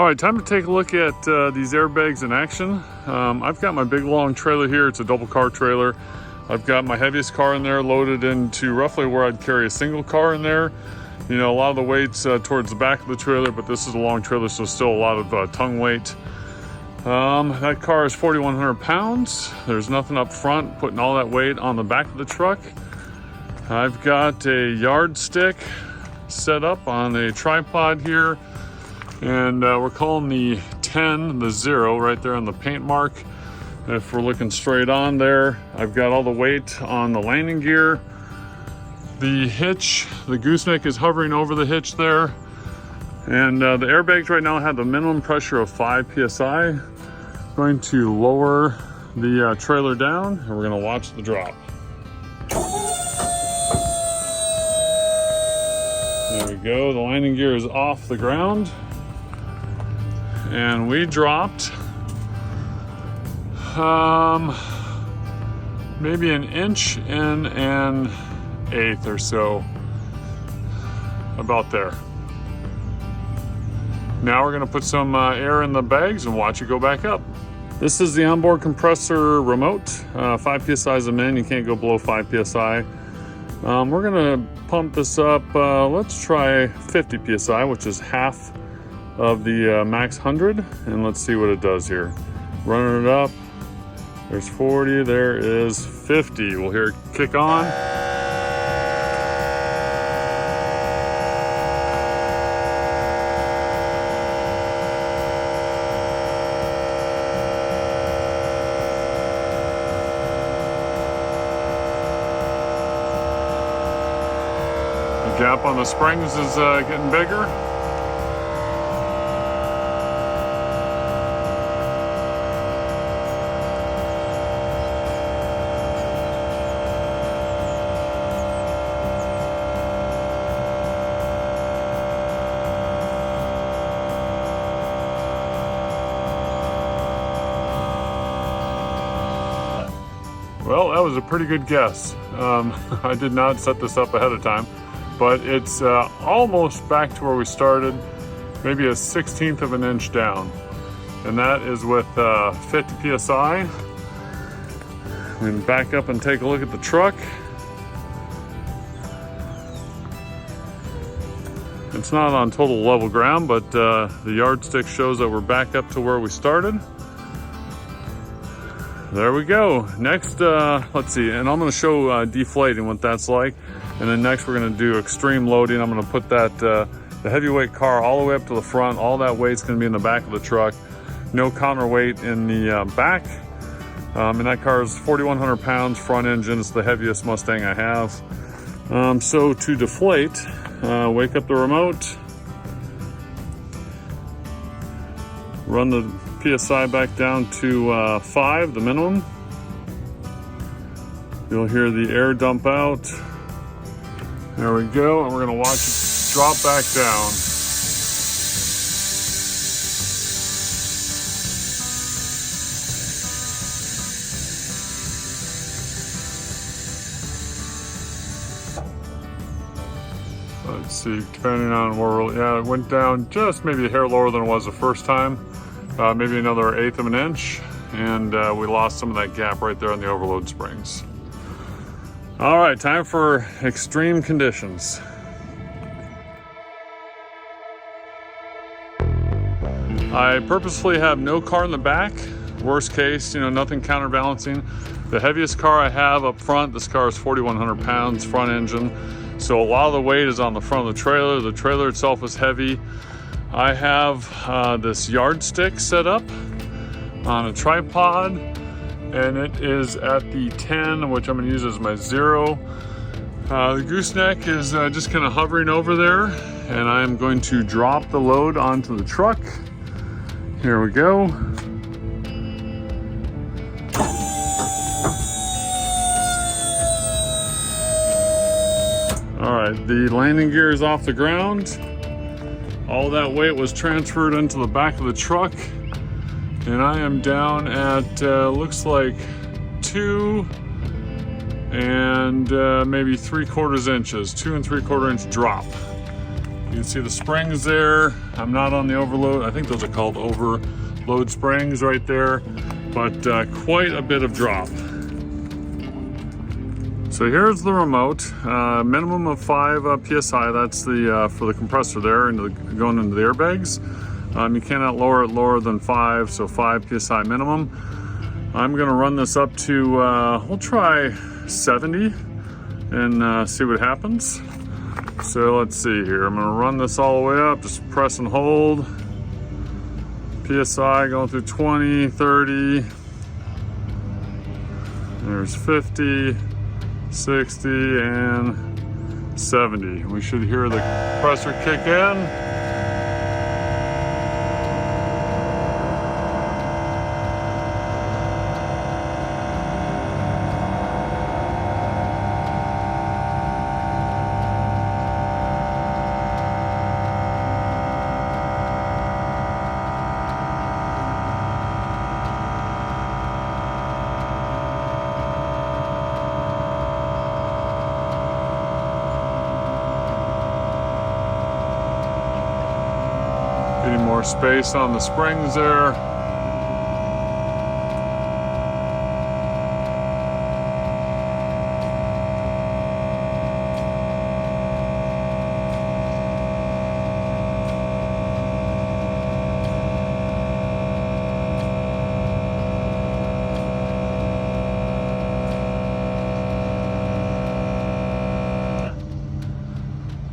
All right, time to take a look at these airbags in action. I've got my big long trailer here. It's a double car trailer. I've got my heaviest car in there loaded into roughly where I'd carry a single car in there. You know, a lot of the weight's towards the back of the trailer, but this is a long trailer, so still a lot of tongue weight. That car is 4,100 pounds. There's nothing up front putting all that weight on the back of the truck. I've got a yardstick set up on a tripod here. And we're calling the 10 the 0 right there on the paint mark. If we're looking straight on there, I've got all the weight on the landing gear. The hitch, the gooseneck is hovering over the hitch there. And the airbags right now have the minimum pressure of 5 psi. Going to lower the trailer down and we're going to watch the drop. There we go, the landing gear is off the ground. And we dropped maybe an inch and an eighth or so, about there. Now we're going to put some air in the bags and watch it go back up. This is the onboard compressor remote. 5 psi is a min, you can't go below 5 psi. We're going to pump this up, let's try 50 psi, which is half of the max 100, and let's see what it does here. Running it up, there's 40, there is 50. We'll hear it kick on. The gap on the springs is getting bigger. Well, that was a pretty good guess. I did not set this up ahead of time, but it's almost back to where we started, maybe a 1/16 of an inch down. And that is with 50 psi. And back up and take a look at the truck. It's not on total level ground, but the yardstick shows that we're back up to where we started. There we go. Next, let's see, and I'm going to show deflating what that's like. And then next we're going to do extreme loading. I'm going to put that the heavyweight car all the way up to the front. All that weight's going to be in the back of the truck. No counterweight in the back. And that car is 4,100 pounds, front engine. It's the heaviest Mustang I have. So to deflate, wake up the remote. Run the PSI back down to 5, the minimum. You'll hear the air dump out. There we go, and we're gonna watch it drop back down. Let's see, depending on where we're, yeah, it went down just maybe a hair lower than it was the first time. Maybe another 1/8 of an inch, and we lost some of that gap right there on the overload springs. All right, time for extreme conditions. I purposefully have no car in the back. Worst case, you know, nothing counterbalancing. The heaviest car I have up front, this car is 4,100 pounds, front engine. So a lot of the weight is on the front of the trailer. The trailer itself is heavy. I have this yardstick set up on a tripod, and it is at the 10, which I'm going to use as my 0. The gooseneck is just kind of hovering over there, and I'm going to drop the load onto the truck. Here we go. All right, the landing gear is off the ground. All that weight was transferred into the back of the truck, and I am down at looks like 2 and maybe 3/4 inches, 2 3/4 inch drop. You can see the springs there. I'm not on the overload. I think those are called overload springs right there, but quite a bit of drop. So here's the remote, minimum of 5 PSI. That's the for the compressor there, going into the airbags. You cannot lower it lower than 5, so 5 PSI minimum. I'm gonna run this up to, we'll try 70 and see what happens. So let's see here. I'm gonna run this all the way up, just press and hold. PSI going through 20, 30. There's 50, 60, and 70. We should hear the compressor kick in. Getting more space on the springs there.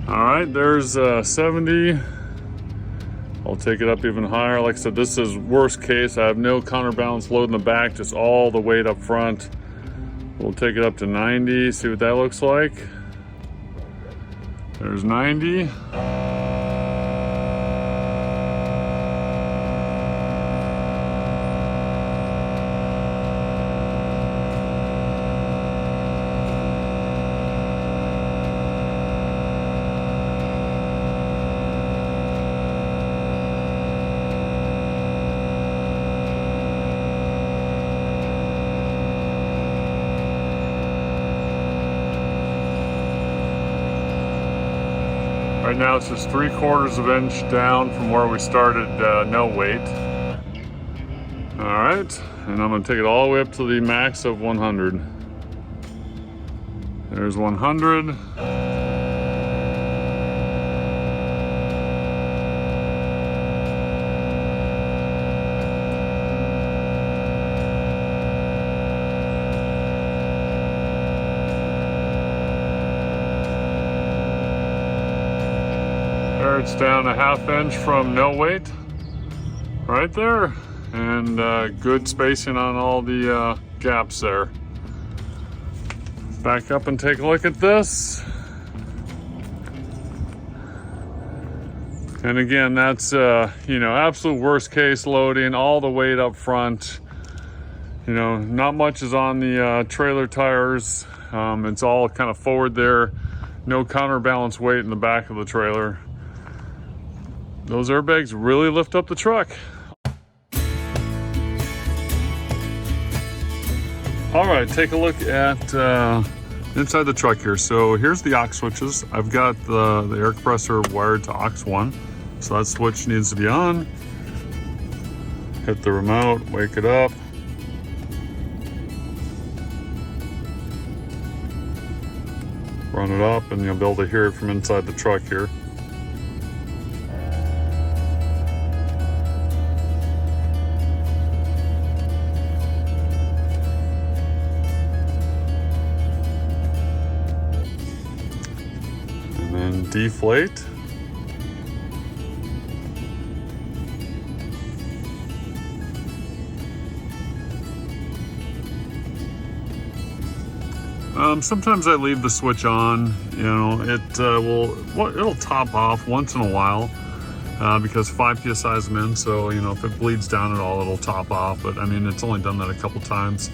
All right, there's 70. I'll take it up even higher. Like I said, this is worst case. I have no counterbalance load in the back, just all the weight up front. We'll take it up to 90, see what that looks like. There's 90. Right now it's just 3/4 of an inch down from where we started no weight. All right, and I'm gonna take it all the way up to the max of 100. There's 100. It's down a 1/2 inch from no weight right there, and good spacing on all the gaps there. Back up and take a look at this. And again, that's absolute worst case loading, all the weight up front. Not much is on the trailer tires. It's all kind of forward there, no counterbalance weight in the back of the trailer. Those airbags really lift up the truck. All right, take a look at inside the truck here. So here's the aux switches. I've got the air compressor wired to aux 1. So that switch needs to be on. Hit the remote, wake it up. Run it up and you'll be able to hear it from inside the truck here. Deflate. Sometimes I leave the switch on. It'll top off once in a while because 5 PSI is in. So if it bleeds down at all, it'll top off. But I mean, it's only done that a couple times.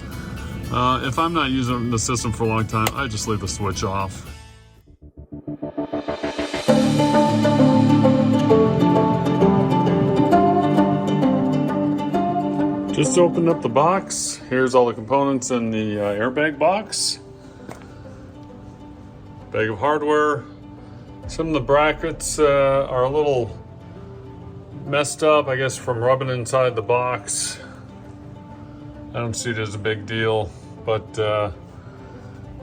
If I'm not using the system for a long time, I just leave the switch off. Just opened up the box. Here's all the components in the airbag box. Bag of hardware, Some of the brackets are a little messed up, I guess, from rubbing inside the box. I don't see it as a big deal, but yeah,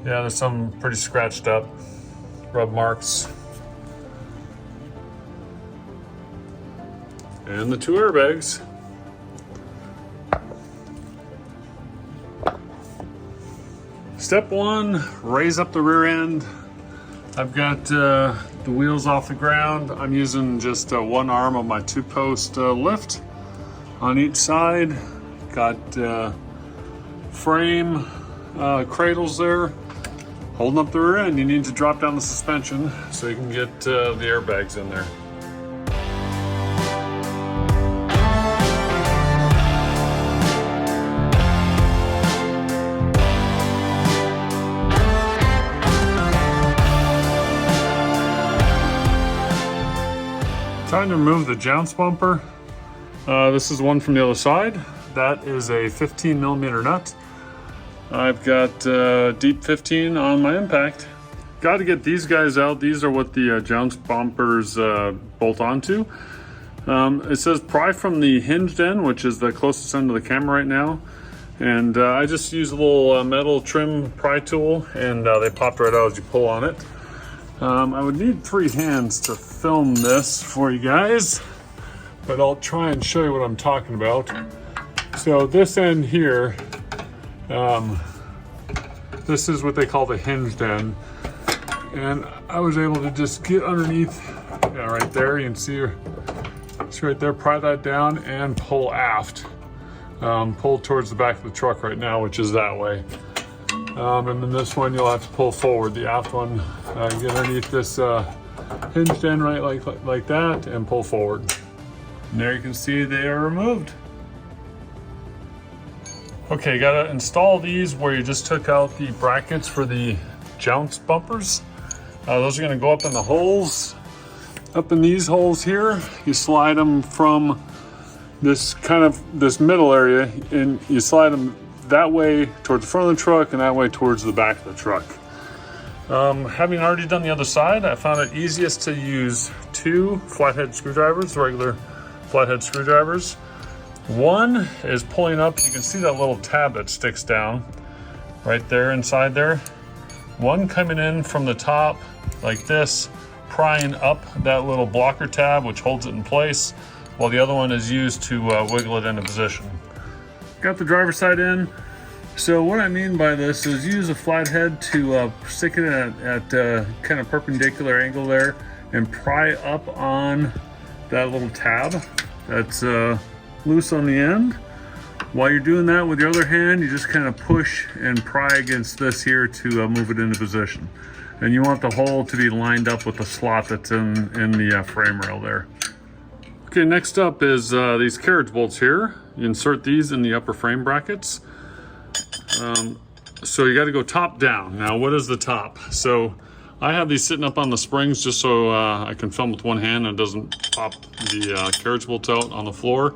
there's some pretty scratched up rub marks. And the two airbags. Step one, raise up the rear end. I've got the wheels off the ground. I'm using just one arm of my two-post lift on each side. Got frame cradles there holding up the rear end. You need to drop down the suspension so you can get the airbags in there. Time to remove the jounce bumper. This is one from the other side. That is a 15mm nut. I've got deep 15 on my impact. Got to get these guys out. These are what the jounce bumpers bolt onto. It says pry from the hinged end, which is the closest end of the camera right now. And I just use a little metal trim pry tool, and they popped right out as you pull on it. I would need 3 hands to film this for you guys, but I'll try and show you what I'm talking about. So this end here, this is what they call the hinged end, and I was able to just get underneath, yeah, right there. You can see right there, pry that down and pull aft. Pull towards the back of the truck right now, which is that way. And then this one you'll have to pull forward. The aft one, get underneath this hinged end right like that and pull forward. And there you can see they are removed. Okay, you gotta install these where you just took out the brackets for the jounce bumpers. Those are gonna go up in the holes. Up in these holes here, you slide them from this middle area, and you slide them that way towards the front of the truck and that way towards the back of the truck. Having already done the other side, I found it easiest to use 2 flathead screwdrivers, regular flathead screwdrivers. One is pulling up, you can see that little tab that sticks down right there inside there. One coming in from the top like this, prying up that little blocker tab which holds it in place, while the other one is used to wiggle it into position. Got the driver's side in. So what I mean by this is use a flathead to stick it at kind of perpendicular angle there and pry up on that little tab that's loose on the end. While you're doing that with your other hand, you just kind of push and pry against this here to move it into position. And you want the hole to be lined up with the slot that's in the frame rail there. Okay, next up is these carriage bolts here. You insert these in the upper frame brackets. So you got to go top down. Now, what is the top? So I have these sitting up on the springs just so I can film with one hand and it doesn't pop the carriage bolts out on the floor.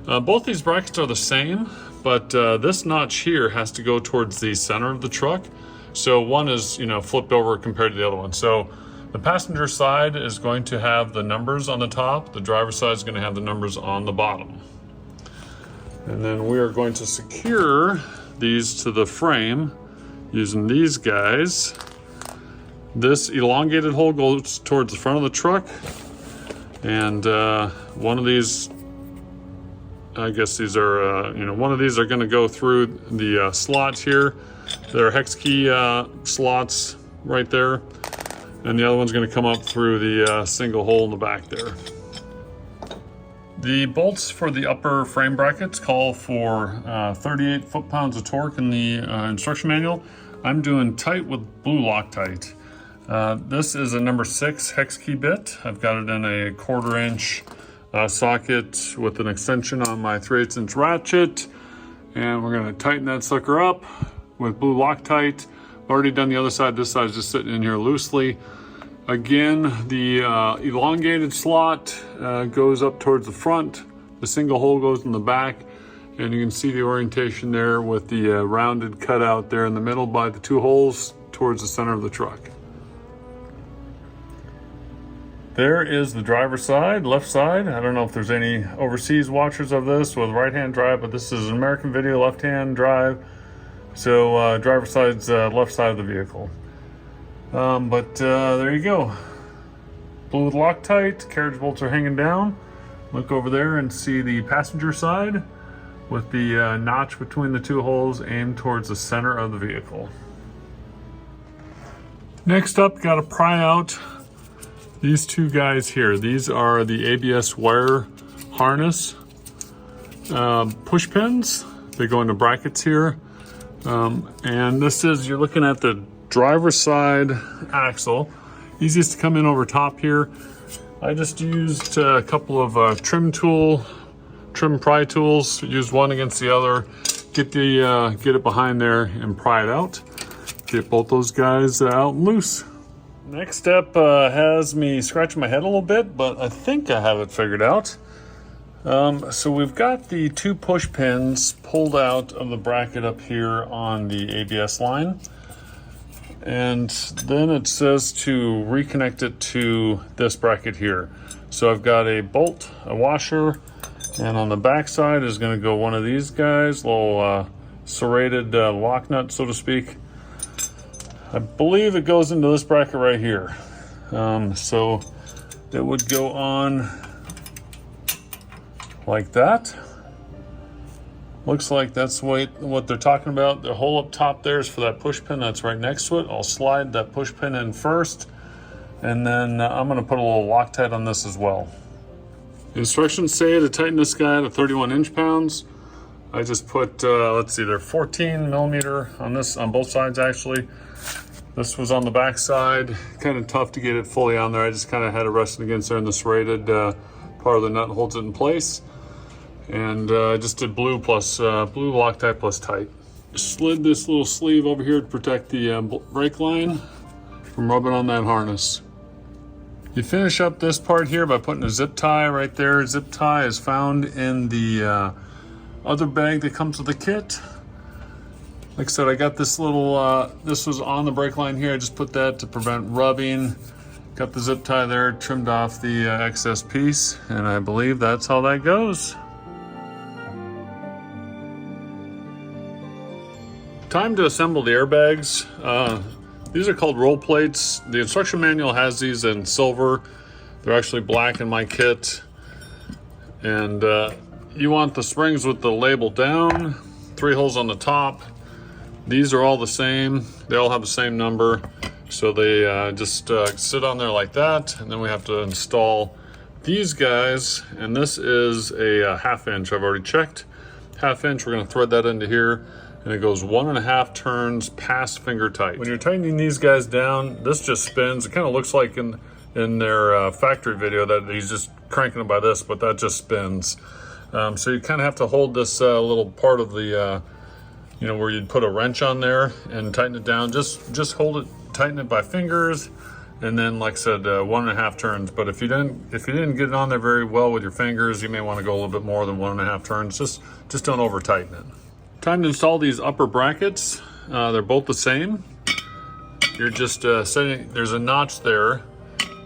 Both these brackets are the same, but this notch here has to go towards the center of the truck. So one is, flipped over compared to the other one. So the passenger side is going to have the numbers on the top. The driver's side is going to have the numbers on the bottom. And then we are going to secure these to the frame using these guys. This elongated hole goes towards the front of the truck, and one of these, I guess these are, one of these are going to go through the slots here. There are hex key slots right there, and the other one's going to come up through the single hole in the back there. The bolts for the upper frame brackets call for 38 foot-pounds of torque in the instruction manual. I'm doing tight with blue Loctite. This is a number 6 hex key bit. I've got it in a 1/4 inch socket with an extension on my 3/8 inch ratchet. And we're gonna tighten that sucker up with blue Loctite. I've already done the other side. This side is just sitting in here loosely. Again, the elongated slot goes up towards the front. The single hole goes in the back. And you can see the orientation there with the rounded cutout there in the middle by the 2 holes towards the center of the truck. There is the driver's side, left side. I don't know if there's any overseas watchers of this with right-hand drive, but this is an American video, left-hand drive. So driver's side's left side of the vehicle. There you go. Blue with Loctite, carriage bolts are hanging down. Look over there and see the passenger side with the notch between the two holes aimed towards the center of the vehicle. Next up, got to pry out these two guys here. These are the ABS wire harness push pins. They go into brackets here. And this is, you're looking at the driver's side axle. Easiest to come in over top here. I just used a couple of trim pry tools. Use one against the other. Get it behind there and pry it out. Get both those guys out and loose. Next step has me scratching my head a little bit, but I think I have it figured out. So we've got the two push pins pulled out of the bracket up here on the ABS line. And then it says to reconnect it to this bracket here. So I've got a bolt, a washer, and on the back side is going to go one of these guys, little serrated lock nut, so to speak. I believe it goes into this bracket right here. So it would go on like that. Looks like that's what they're talking about. The hole up top there is for that push pin that's right next to it. I'll slide that push pin in first, and then I'm going to put a little Loctite on this as well. The instructions say to tighten this guy to 31 inch-pounds. I just put, let's see, they're 14 millimeter on this, on both sides actually. This was on the back side, kind of tough to get it fully on there. I just kind of had it resting against there, and the serrated part of the nut holds it in place. And I just did blue Loctite plus tight. Slid this little sleeve over here to protect the brake line from rubbing on that harness. You finish up this part here by putting a zip tie right there. Zip tie is found in the other bag that comes with the kit. Like I said, I got this little, this was on the brake line here. I just put that to prevent rubbing. Got the zip tie there, trimmed off the excess piece, and I believe that's how that goes. Time to assemble the airbags. These are called roll plates. The instruction manual has these in silver. They're actually black in my kit. And you want the springs with the label down, 3 holes on the top. These are all the same. They all have the same number. So they just sit on there like that. And then we have to install these guys. And this is a 1/2 inch. I've already checked. 1/2 inch, we're gonna thread that into here. And it goes 1.5 turns past finger tight. When you're tightening these guys down, this just spins. It kind of looks like in their factory video that he's just cranking it by this, but that just spins. So you kind of have to hold this little part of the, where you'd put a wrench on there and tighten it down. Just hold it, tighten it by fingers, and then, like I said, 1.5 turns. But if you didn't get it on there very well with your fingers, you may want to go a little bit more than 1.5 turns. Just don't over tighten it. Time to install these upper brackets. They're both the same. You're just setting, there's a notch there.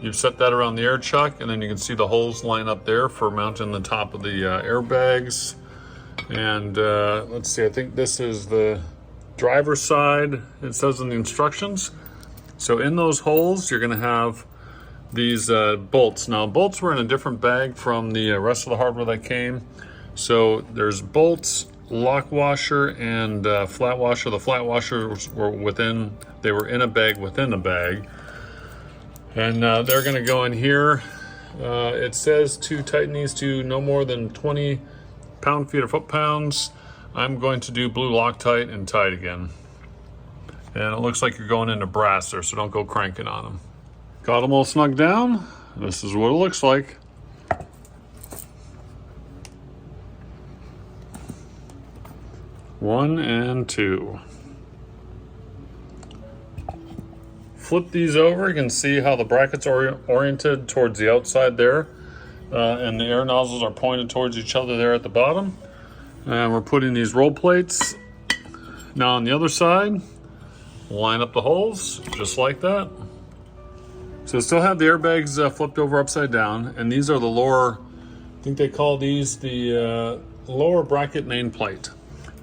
You've set that around the air chuck, and then you can see the holes line up there for mounting the top of the airbags. And let's see, I think this is the driver's side, it says in the instructions. So in those holes, you're gonna have these bolts. Now, bolts were in a different bag from the rest of the hardware that came. So there's bolts, lock washer, and flat washer. The flat washers were they were in a bag within a bag. And they're gonna go in here. It says to tighten these to no more than 20 pound-feet or foot-pounds. I'm going to do blue Loctite and tight again. And it looks like you're going into brass there, so don't go cranking on them. Got them all snug down. This is what it looks like. One and two. Flip these over, you can see how the brackets are oriented towards the outside there. And the air nozzles are pointed towards each other there at the bottom. And we're putting these roll plates. Now on the other side, line up the holes, just like that. So still have the airbags flipped over upside down, and these are the lower, I think they call these the lower bracket nameplate.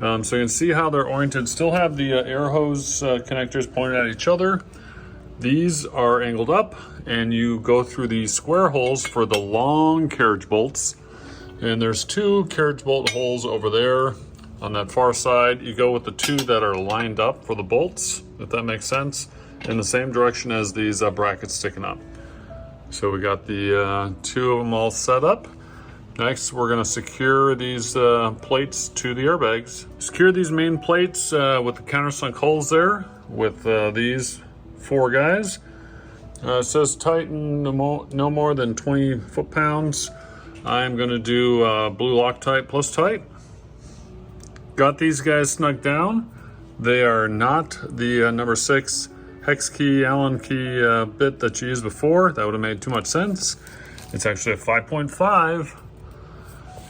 So you can see how they're oriented. Still have the air hose connectors pointed at each other. These are angled up, and you go through these square holes for the long carriage bolts. And there's 2 carriage bolt holes over there on that far side. You go with the 2 that are lined up for the bolts, if that makes sense, in the same direction as these brackets sticking up. So we got the 2 of them all set up. Next, we're gonna secure these plates to the airbags. Secure these main plates with the countersunk holes there with these 4 guys. It says tighten no more than 20 foot-pounds. I'm gonna do blue Loctite plus tight. Got these guys snugged down. They are not the number 6 hex key, Allen key bit that you used before. That would have made too much sense. It's actually a 5.5.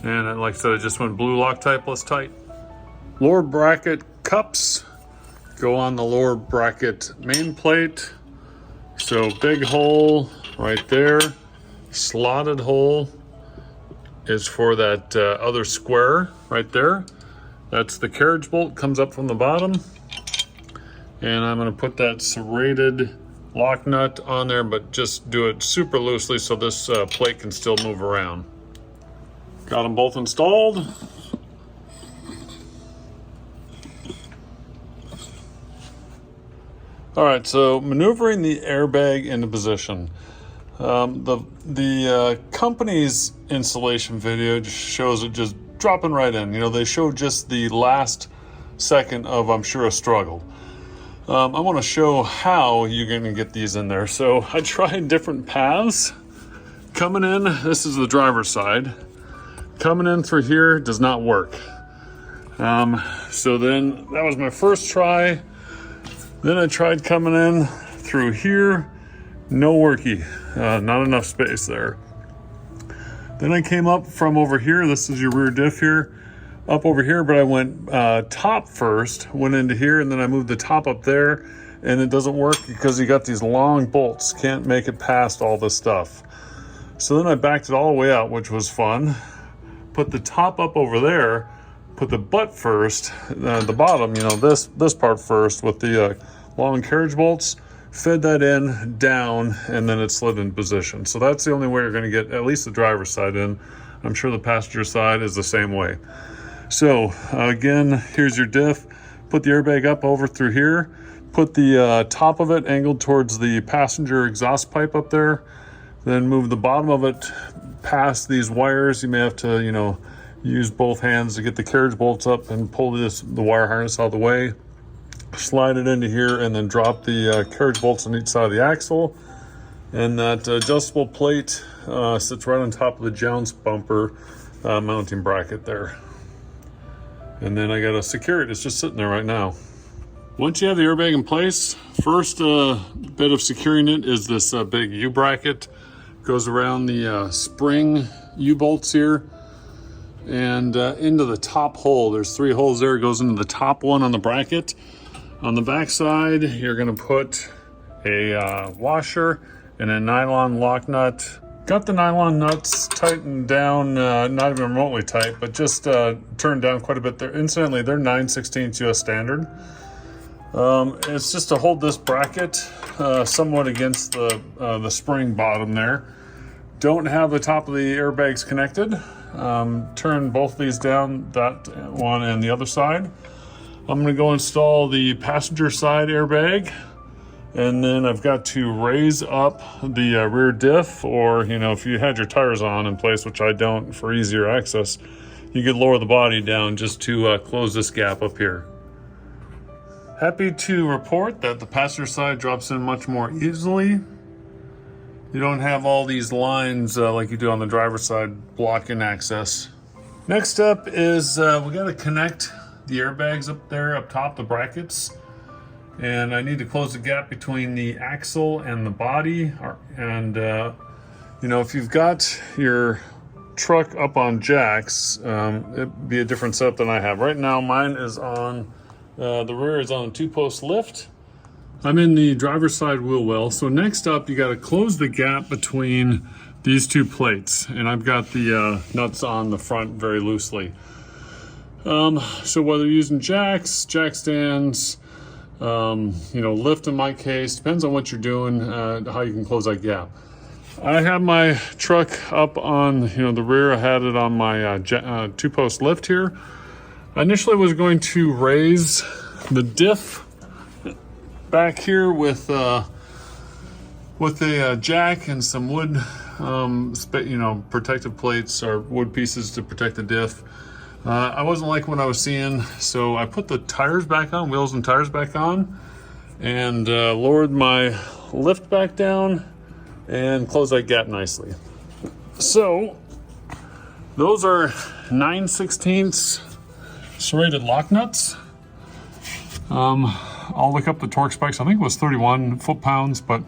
And like I said, I just went blue Loctite plus tight. Lower bracket cups go on the lower bracket main plate. So big hole right there, slotted hole is for that other square right there. That's the carriage bolt, comes up from the bottom. And I'm gonna put that serrated lock nut on there, but just do it super loosely so this plate can still move around. Got them both installed. All right, so maneuvering the airbag into position. The company's installation video just shows it just dropping right in. You know, they show just the last second of, I'm sure, a struggle. I want to show how you're going to get these in there. So I tried different paths. Coming in, this is the driver's side. Coming in through here does not work. So then that was my first try. Then I tried coming in through here, no worky, not enough space there. Then I came up from over here, this is your rear diff here, up over here, but I went top first, went into here, and then I moved the top up there, and it doesn't work because you got these long bolts, can't make it past all this stuff. So then I backed it all the way out, which was fun. Put the top up over there, put the butt first, the bottom, you know, this part first with the long carriage bolts, fed that in, down, and then it slid in position. So that's the only way you're gonna get at least the driver's side in. I'm sure the passenger side is the same way. So again, here's your diff. Put the airbag up over through here, put the top of it angled towards the passenger exhaust pipe up there, then move the bottom of it past these wires. You may have to, you know, use both hands to get the carriage bolts up and pull the wire harness out of the way. Slide it into here and then drop the carriage bolts on each side of the axle. And that adjustable plate sits right on top of the jounce bumper mounting bracket there. And then I gotta secure it. It's just sitting there right now. Once you have the airbag in place, first bit of securing it is this big U-bracket. Goes around the spring U-bolts here and into the top hole. There's 3 holes there. It goes into the top one on the bracket. On the back side, you're gonna put a washer and a nylon lock nut. Got the nylon nuts tightened down, not even remotely tight, but just turned down quite a bit there. Incidentally, they're 9/16 US standard. It's just to hold this bracket somewhat against the spring bottom there. Don't have the top of the airbags connected. Turn both these down, that one and the other side. I'm gonna go install the passenger side airbag, and then I've got to raise up the rear diff, or, you know, if you had your tires on in place, which I don't, for easier access, you could lower the body down just to close this gap up here. Happy to report that the passenger side drops in much more easily. You don't have all these lines like you do on the driver's side blocking access. Next up is we gotta connect the airbags up there, up top, the brackets. And I need to close the gap between the axle and the body. And you know, if you've got your truck up on jacks, it'd be a different setup than I have. Right now, mine is on, the rear is on a 2-post lift. I'm in the driver's side wheel well. So next up, you got to close the gap between these two plates. And I've got the nuts on the front very loosely. So whether you're using jacks, jack stands, lift in my case, depends on what you're doing, how you can close that gap. I have my truck up on, the rear. I had it on my two-post lift here. I initially was going to raise the diff back here with a jack and some wood, protective plates or wood pieces to protect the diff. I wasn't liking what I was seeing, so I put the tires back on, wheels and tires back on, and lowered my lift back down and closed that gap nicely. So those are 9/16 serrated lock nuts. I'll look up the torque specs. I think it was 31 foot-pounds, but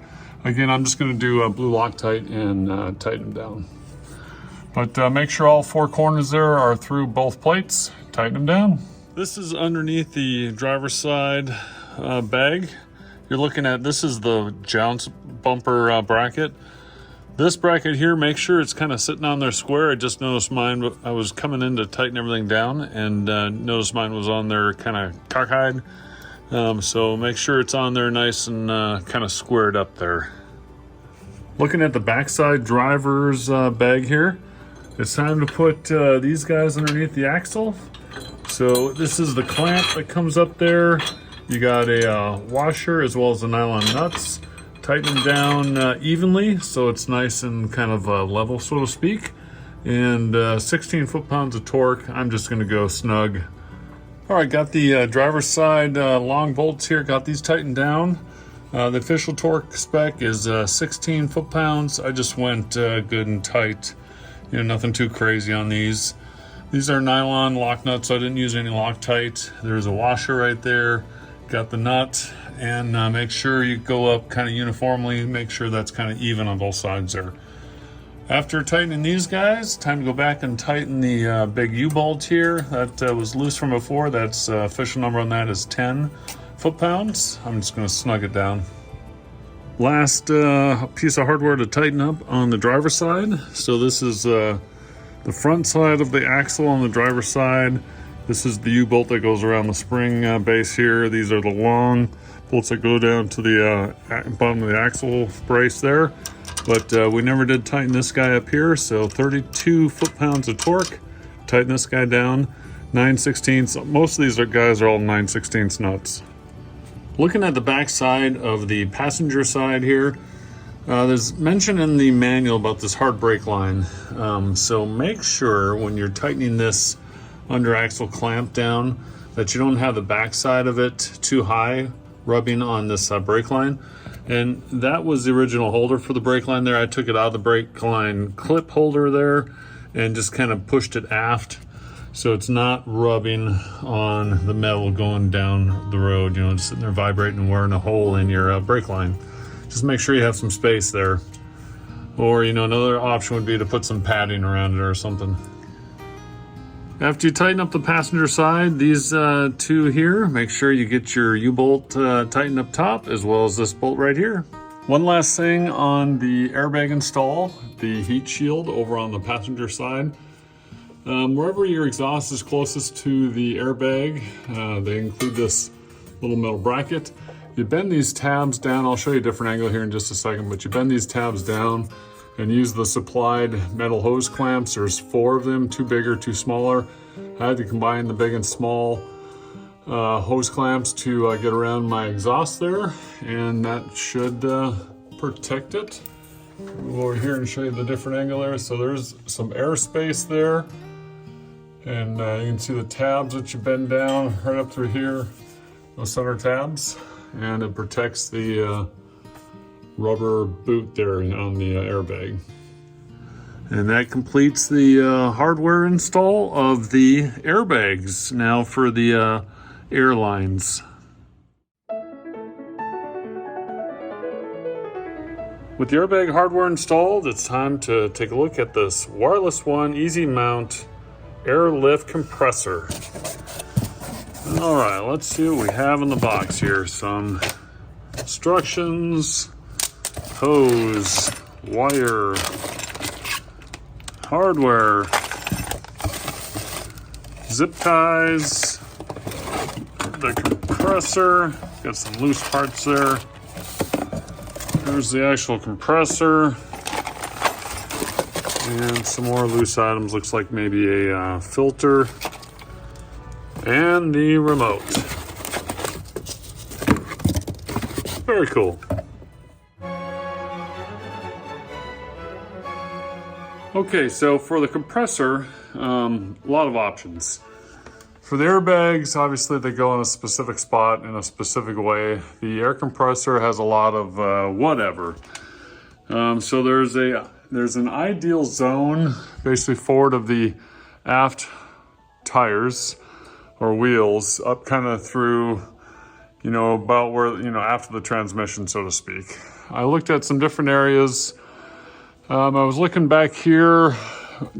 again, I'm just going to do a blue Loctite and tighten them down. But make sure all four corners there are through both plates. Tighten them down. This is underneath the driver's side bag. You're looking at, this is the jounce bumper bracket. This bracket here, make sure it's kind of sitting on there square. I just noticed mine, I was coming in to tighten everything down and noticed mine was on there kind of cockeyed. So make sure it's on there nice and kind of squared up there. Looking at the backside driver's bag here, it's time to put these guys underneath the axle. So this is the clamp that comes up there. You got a washer as well as the nylon nuts. Tighten them down evenly so it's nice and kind of level, so to speak. And 16 foot-pounds of torque. I'm just going to go snug. All right, got the driver's side long bolts here. Got these tightened down. The official torque spec is 16 foot-pounds. I just went good and tight. Nothing too crazy on these. These are nylon lock nuts, so I didn't use any Loctite. There's a washer right there. Got the nut, and make sure you go up kind of uniformly. Make sure that's kind of even on both sides there. After tightening these guys, time to go back and tighten the big U-bolt here. That was loose from before. That's official number on that is 10 foot-pounds. I'm just going to snug it down. Last piece of hardware to tighten up on the driver's side. So this is the front side of the axle on the driver's side. This is the U-bolt that goes around the spring base here. These are the long bolts that go down to the bottom of the axle brace there. But we never did tighten this guy up here, so 32 foot-pounds of torque. Tighten this guy down, 9/16. Most of these guys are all 9/16 nuts. Looking at the back side of the passenger side here, there's mention in the manual about this hard brake line. So make sure when you're tightening this under axle clamp down that you don't have the back side of it too high rubbing on this brake line. And that was the original holder for the brake line there. I took it out of the brake line clip holder there and just kind of pushed it aft so it's not rubbing on the metal going down the road, just sitting there vibrating and wearing a hole in your brake line. Just make sure you have some space there. Or, another option would be to put some padding around it or something. After you tighten up the passenger side, these two here, make sure you get your U-bolt tightened up top as well as this bolt right here. One last thing on the airbag install, the heat shield over on the passenger side. Wherever your exhaust is closest to the airbag, they include this little metal bracket. You bend these tabs down. I'll show you a different angle here in just a second, but you bend these tabs down and use the supplied metal hose clamps. There's 4 of them, 2 bigger, 2 smaller. I had to combine the big and small hose clamps to get around my exhaust there, and that should protect it. We'll go over here and show you the different angle there. So there's some airspace there, and you can see the tabs that you bend down right up through here, those center tabs, and it protects the rubber boot there on the airbag. And that completes the hardware install of the airbags. Now for the airlines. With the airbag hardware installed, it's time to take a look at this WirelessOne Easy Mount Air Lift Compressor. All right, let's see what we have in the box here. Some Instructions, hose, wire, hardware, zip ties, the compressor, got some loose parts there. There's the actual compressor. And some more loose items, looks like maybe a filter. And the remote. Very cool. Okay, so for the compressor, a lot of options. For the airbags, obviously they go in a specific spot in a specific way. The air compressor has a lot of whatever. So there's an ideal zone basically forward of the aft tires or wheels up kind of through, you know, about where, you know, after the transmission, so to speak. I looked at some different areas. I was looking back here,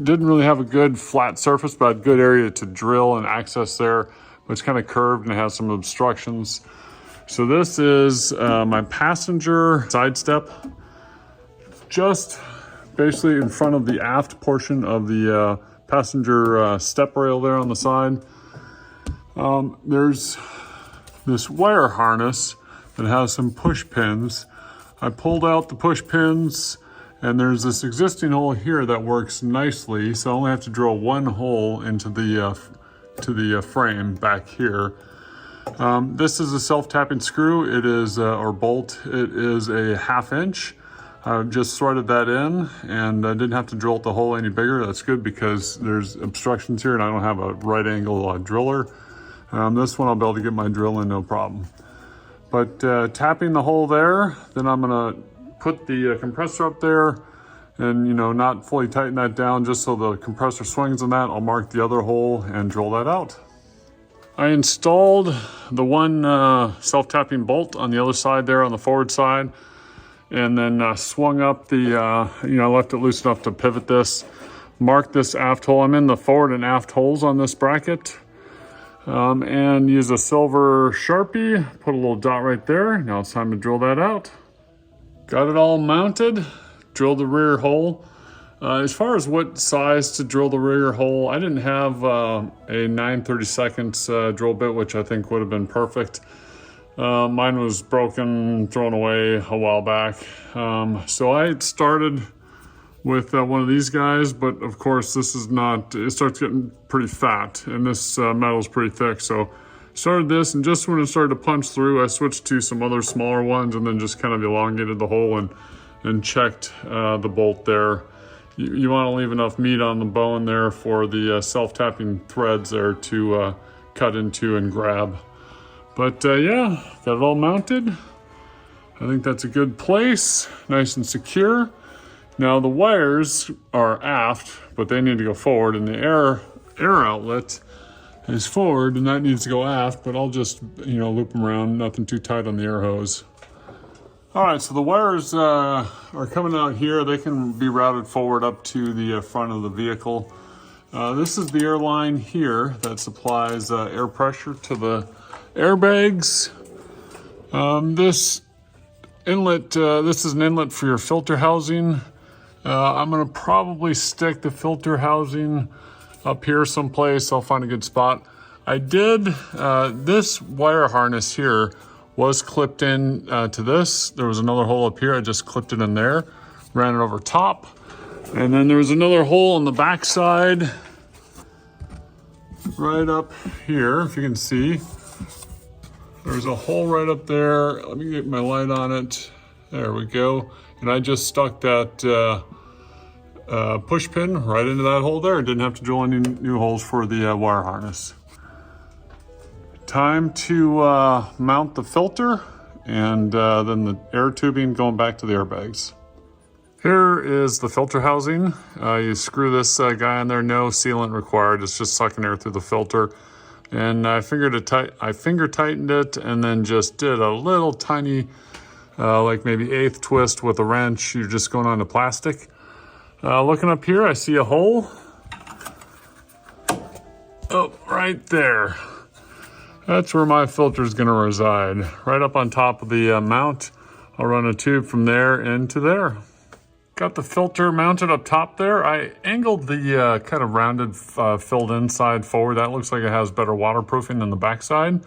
didn't really have a good flat surface, but a good area to drill and access there, but it's kind of curved and has some obstructions. So this is my passenger side step, just basically in front of the aft portion of the passenger step rail there on the side. There's this wire harness that has some push pins. I pulled out the push pins, and there's this existing hole here that works nicely, so I only have to drill one hole into the frame back here. This is a self-tapping screw. It is, or bolt, it is a 1/2 inch. I just threaded that in, and I didn't have to drill the hole any bigger. That's good because there's obstructions here and I don't have a right angle driller. This one I'll be able to get my drill in no problem. But tapping the hole there, then I'm gonna put the compressor up there and, you know, not fully tighten that down just so the compressor swings on that. I'll mark the other hole and drill that out. I installed the one self-tapping bolt on the other side there on the forward side, and then swung up the, you know, I left it loose enough to pivot this, mark this aft hole. I'm in the forward and aft holes on this bracket, and use a silver Sharpie, put a little dot right there. Now it's time to drill that out. Got it all mounted, drilled the rear hole. As far as what size to drill the rear hole, I didn't have a 9/32 drill bit, which I think would have been perfect. Mine was broken, thrown away a while back. So I started with one of these guys, but of course this is not, it starts getting pretty fat and this metal is pretty thick. So started this, and just when it started to punch through, I switched to some other smaller ones and then just kind of elongated the hole and checked the bolt there. You want to leave enough meat on the bone there for the self-tapping threads there to cut into and grab. But yeah, got it all mounted. I think that's a good place, nice and secure. Now the wires are aft, but they need to go forward, and the air outlet is forward, and that needs to go aft, but I'll just, you know, loop them around, nothing too tight on the air hose. All right, so the wires are coming out here. They can be routed forward up to the front of the vehicle. This is the air line here that supplies air pressure to the airbags. This inlet, this is an inlet for your filter housing. I'm gonna probably stick the filter housing up here someplace. I'll find a good spot. I did, this wire harness here was clipped in to this. There was another hole up here. I just clipped it in there, ran it over top. And then there was another hole on the back side, right up here, if you can see. There's a hole right up there. Let me get my light on it. There we go. And I just stuck that push pin right into that hole there. Didn't have to drill any new holes for the wire harness. Time to mount the filter and then the air tubing going back to the airbags. Here is the filter housing. You screw this guy in there, no sealant required. It's just sucking air through the filter. And I finger tightened it and then just did a little tiny, like maybe 1/8 twist with a wrench. You're just going on the plastic. Looking up here, I see a hole. Oh, right there. That's where my filter is going to reside, right up on top of the mount. I'll run a tube from there into there. Got the filter mounted up top there. I angled the kind of rounded filled inside forward. That looks like it has better waterproofing than the backside.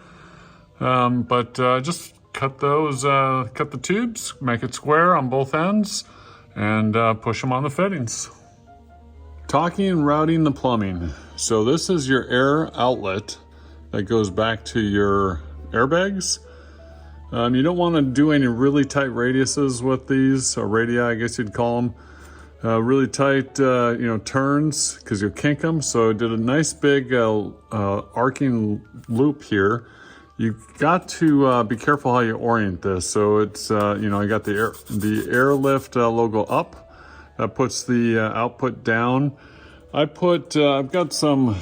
But just cut the tubes, make it square on both ends, and push them on the fittings. Talking and routing the plumbing. So this is your air outlet that goes back to your airbags. You don't want to do any really tight radiuses with these, or radii, I guess you'd call them. Really tight, turns, because you'll kink them. So I did a nice big arcing loop here. You've got to be careful how you orient this. So it's, I got the Air Lift logo up. That puts the output down. I've got some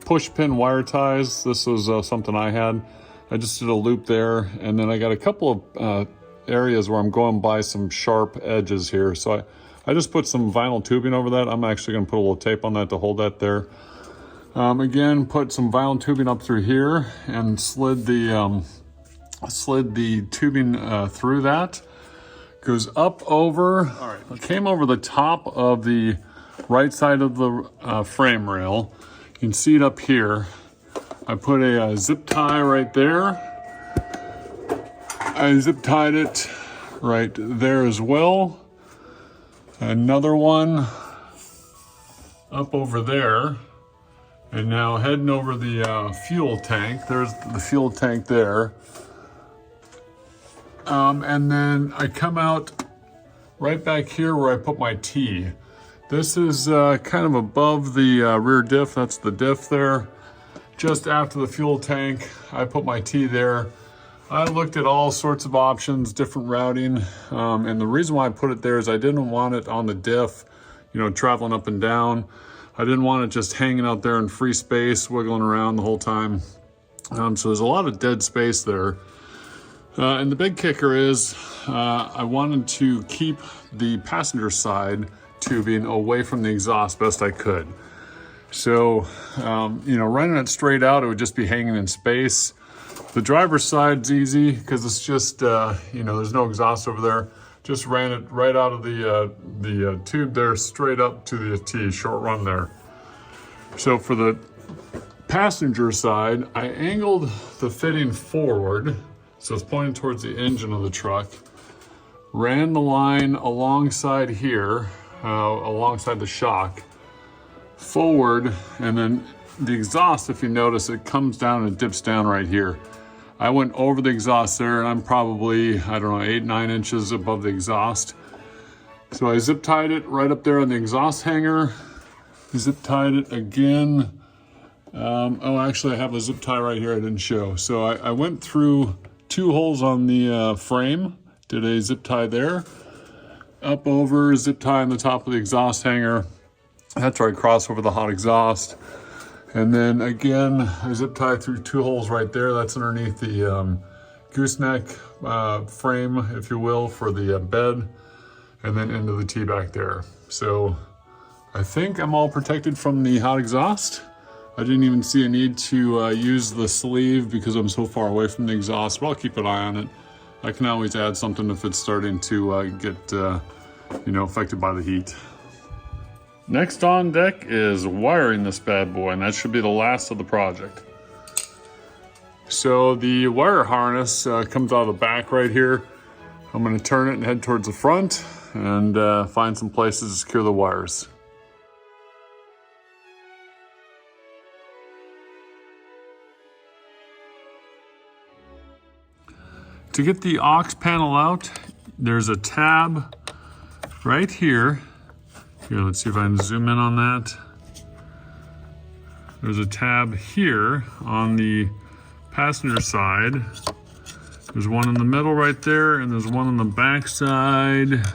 push pin wire ties. This was something I had. I just did a loop there, and then I got a couple of areas where I'm going by some sharp edges here. So I just put some vinyl tubing over that. I'm actually going to put a little tape on that to hold that there. Again, put some vinyl tubing up through here and slid the tubing through that. Goes up over. All right. It came over the top of the right side of the frame rail. You can see it up here. I put a zip tie right there. I zip tied it right there as well. Another one up over there. And now heading over the fuel tank. There's the fuel tank there. And then I come out right back here where I put my T. This is kind of above the rear diff. That's the diff there. Just after the fuel tank, I put my T there. I looked at all sorts of options, different routing, and the reason why I put it there is I didn't want it on the diff, traveling up and down. I didn't want it just hanging out there in free space, wiggling around the whole time. So there's a lot of dead space there. And the big kicker is I wanted to keep the passenger side tubing away from the exhaust best I could. So, running it straight out, it would just be hanging in space. The driver's side's easy because it's just, there's no exhaust over there. Just ran it right out of the tube there, straight up to the T, short run there. So for the passenger side, I angled the fitting forward, so it's pointing towards the engine of the truck. Ran the line alongside here, alongside the shock, forward, and then the exhaust, if you notice, it comes down and dips down right here. I went over the exhaust there, and I'm probably, 8-9 inches above the exhaust. So I zip tied it right up there on the exhaust hanger. Zip tied it again. Actually I have a zip tie right here I didn't show. So I went through 2 holes on the frame, did a zip tie there. Up over, zip tie on the top of the exhaust hanger. That's where I cross over the hot exhaust. And then again, I zip tie through 2 holes right there. That's underneath the gooseneck frame, if you will, for the bed, and then into the T back there. So I think I'm all protected from the hot exhaust. I didn't even see a need to use the sleeve because I'm so far away from the exhaust, but I'll keep an eye on it. I can always add something if it's starting to get affected by the heat. Next on deck is wiring this bad boy, and that should be the last of the project. So the wire harness comes out of the back right here. I'm going to turn it and head towards the front and find some places to secure the wires. To get the aux panel out, there's a tab right here. Here, let's see if I can zoom in on that. There's a tab here on the passenger side. There's one in the middle right there, and there's one on the back side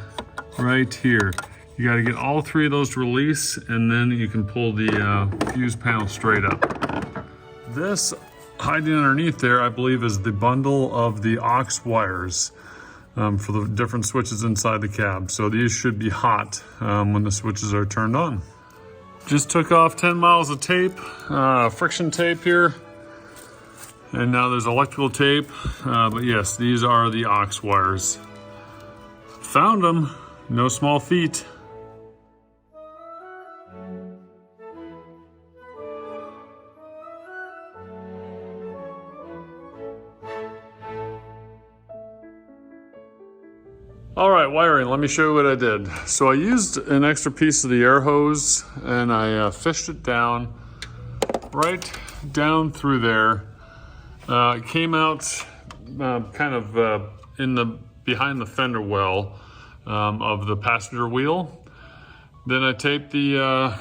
right here. You got to get all 3 of those to release, and then you can pull the fuse panel straight up. This hiding underneath there, I believe, is the bundle of the aux wires for the different switches inside the cab. So these should be hot when the switches are turned on. Just took off 10 miles of tape, friction tape here. And now there's electrical tape, but yes, these are the aux wires. Found them, no small feat. All right, wiring, let me show you what I did. So I used an extra piece of the air hose and I fished it down, right down through there. It came out kind of behind the fender well of the passenger wheel. Then I taped the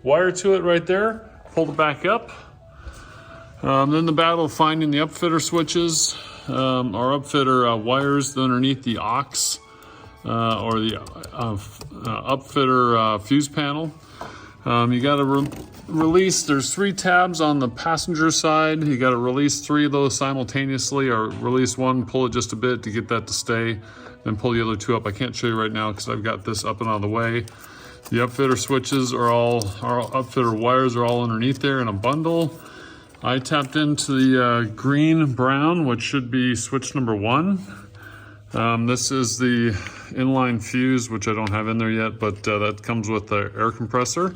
wire to it right there, pulled it back up. Then the battle of finding the upfitter switches, or upfitter wires underneath the aux or the upfitter fuse panel. You got to release, there's 3 tabs on the passenger side. You got to release 3 of those simultaneously, or release one, pull it just a bit to get that to stay, then pull the other 2 up. I can't show you right now because I've got this up and out of the way. The upfitter switches are all, our upfitter wires are all underneath there in a bundle. I tapped into the green brown, which should be switch number 1. This is the inline fuse, which I don't have in there yet, but that comes with the air compressor.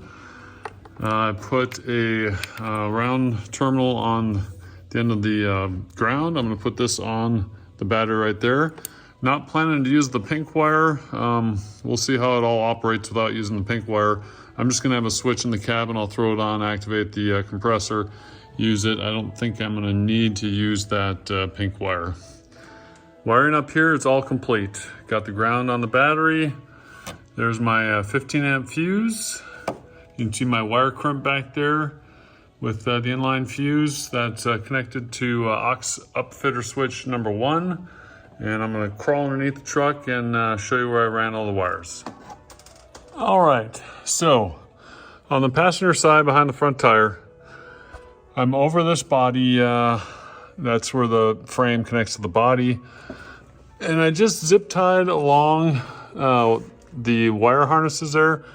I put a round terminal on the end of the ground. I'm going to put this on the battery right there. Not planning to use the pink wire. We'll see how it all operates without using the pink wire. I'm just going to have a switch in the cabin. I'll throw it on, activate the compressor, use it. I don't think I'm going to need to use that pink wire. Wiring up here, it's all complete. Got the ground on the battery. There's my 15 amp fuse. You can see my wire crimp back there with the inline fuse that's connected to aux upfitter switch number 1. And I'm gonna crawl underneath the truck and show you where I ran all the wires. All right, so on the passenger side behind the front tire, I'm over this body, that's where the frame connects to the body. And I just zip tied along the wire harnesses there.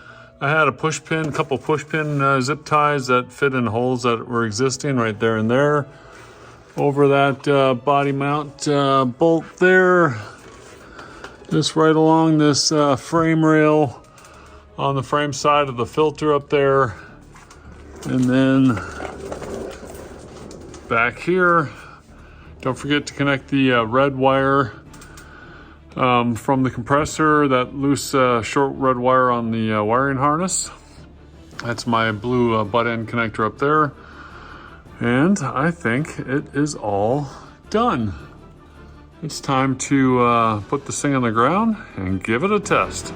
I had a push pin, couple push pin zip ties that fit in holes that were existing right there and there. Over that body mount bolt there. Just right along this frame rail on the frame side of the filter up there. And then back here, don't forget to connect the red wire from the compressor, that loose short red wire on the wiring harness. That's my blue butt end connector up there. And I think it is all done. It's time to put this thing on the ground and give it a test.